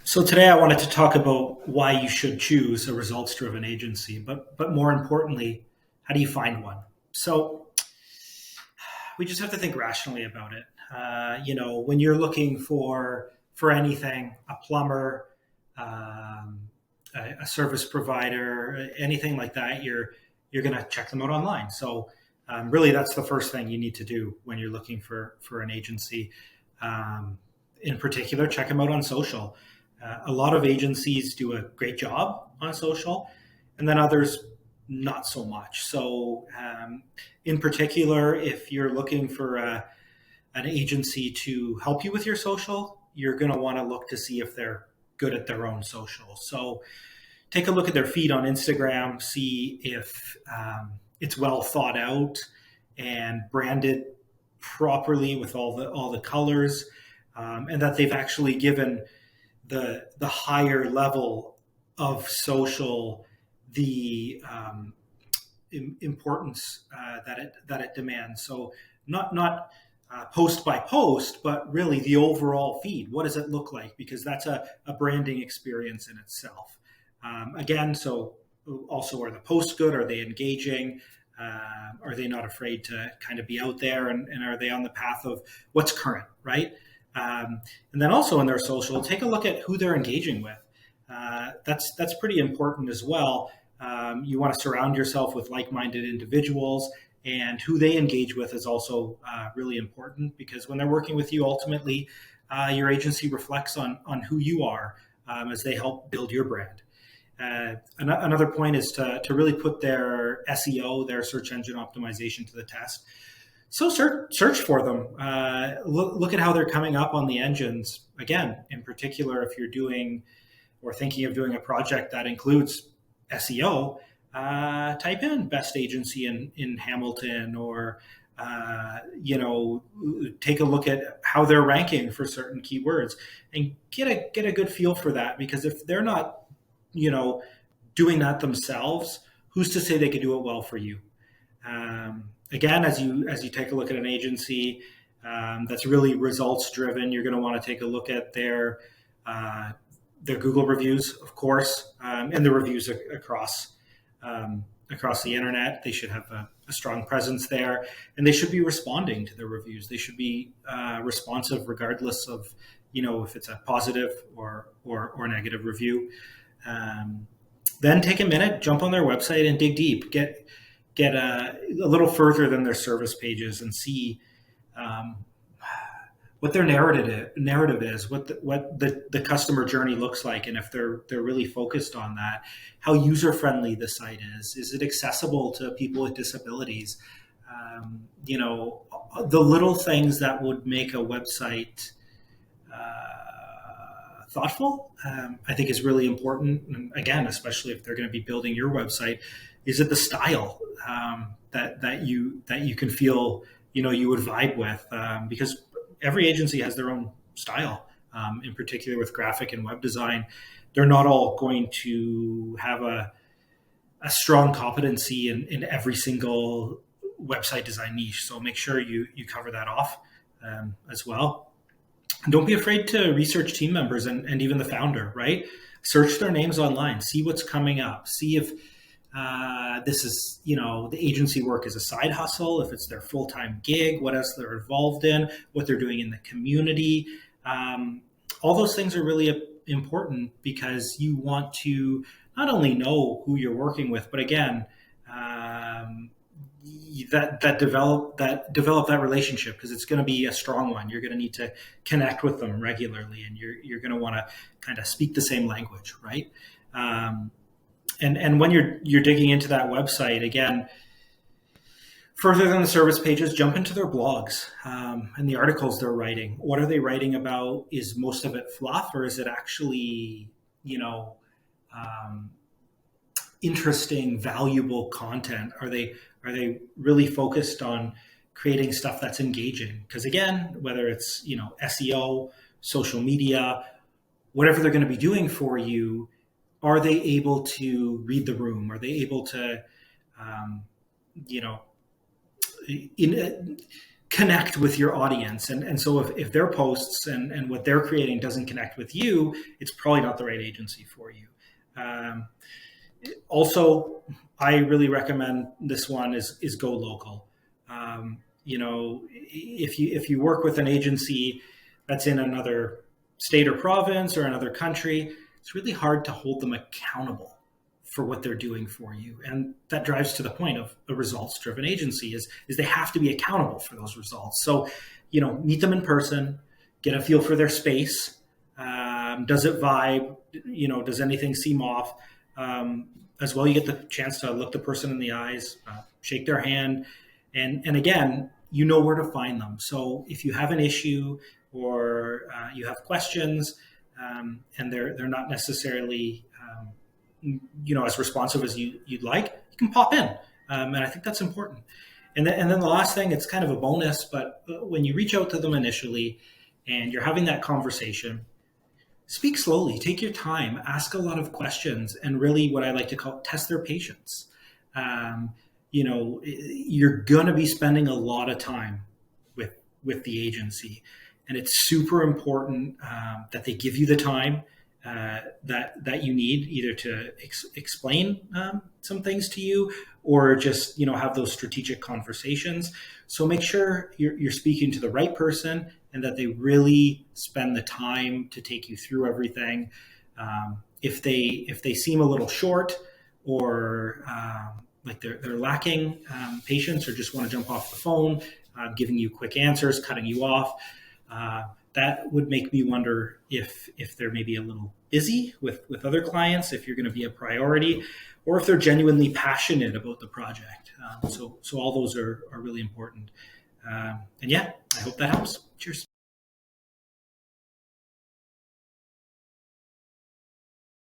So today I wanted to talk about why you should choose a results-driven agency, but more importantly, how do you find one? So we just have to think rationally about it. When you're looking for anything, a plumber, a service provider, anything like that, you're going to check them out online. So really, that's the first thing you need to do when you're looking for an agency. Um, in particular, check them out on social. A lot of agencies do a great job on social, and then others not so much. So, in particular, if you're looking for an agency to help you with your social, you're going to want to look to see if they're good at their own social. So, take a look at their feed on Instagram, see if it's well thought out and branded properly with all the colors, and that they've actually given the higher level of social the importance that it demands. So not post by post, but really the overall feed. What does it look like? Because that's a branding experience in itself. Again, so also, are the posts good? Are they engaging? Are they not afraid to kind of be out there? And are they on the path of what's current, right? And then also in their social, take a look at who they're engaging with. That's pretty important as well. You want to surround yourself with like-minded individuals, and who they engage with is also really important, because when they're working with you, ultimately, your agency reflects on who you are, as they help build your brand. Another point is to really put their SEO, their search engine optimization, to the test. So search for them. Look at how they're coming up on the engines. Again, in particular, if you're doing or thinking of doing a project that includes SEO, type in best agency in Hamilton, or take a look at how they're ranking for certain keywords, and get a good feel for that. Because if they're not, doing that themselves, who's to say they could do it well for you? Again, as you take a look at an agency that's really results driven, you're going to want to take a look at their Google reviews, of course, and the reviews across the internet. They should have a strong presence there, and they should be responding to the reviews. They should be responsive, regardless of if it's a positive or negative review. Then take a minute, jump on their website, and dig deep. Get a little further than their service pages, and see what their narrative is, what the customer journey looks like, and if they're really focused on that. How user friendly the site is it accessible to people with disabilities? The little things that would make a website thoughtful, I think, is really important. And again, especially if they're going to be building your website, is it the style that you can feel you would vibe with? Because every agency has their own style. In particular with graphic and web design, they're not all going to have a strong competency in every single website design niche. So make sure you cover that off as well. Don't be afraid to research team members and even the founder, right? Search their names online, see what's coming up, see if this is, the agency work is a side hustle, if it's their full-time gig, what else they're involved in, what they're doing in the community. All those things are really important, because you want to not only know who you're working with, but again, develop that relationship, because it's going to be a strong one. You're going to need to connect with them regularly, and you're going to want to kind of speak the same language, right? And when you're digging into that website, again, further than the service pages, jump into their blogs and the articles they're writing. What are they writing about? Is most of it fluff, or is it actually interesting, valuable content? Are they really focused on creating stuff that's engaging? Because again, whether it's SEO, social media, whatever they're going to be doing for you, are they able to read the room? Are they able to connect with your audience. And so if their posts and what they're creating doesn't connect with you, it's probably not the right agency for you. Also, I really recommend this one is go local. If you work with an agency that's in another state or province or another country, it's really hard to hold them accountable for what they're doing for you. And that drives to the point of a results driven agency is they have to be accountable for those results. So, meet them in person, get a feel for their space. Does it vibe? Does anything seem off? As well, you get the chance to look the person in the eyes, shake their hand. And again, where to find them. So if you have an issue or you have questions and they're not necessarily as responsive as you'd like, you can pop in. And I think that's important. And then the last thing, it's kind of a bonus, but when you reach out to them initially and you're having that conversation, speak slowly, take your time, ask a lot of questions, and really what I like to call test their patience. You're going to be spending a lot of time with the agency, and it's super important that they give you the time that you need, either to explain some things to you or just have those strategic conversations. So make sure you're speaking to the right person and that they really spend the time to take you through everything. If they seem a little short or like they're lacking patience or just want to jump off the phone, giving you quick answers, cutting you off, that would make me wonder if they're maybe a little busy with other clients, if you're going to be a priority, or if they're genuinely passionate about the project. So all those are really important. And yeah, I hope that helps. Cheers.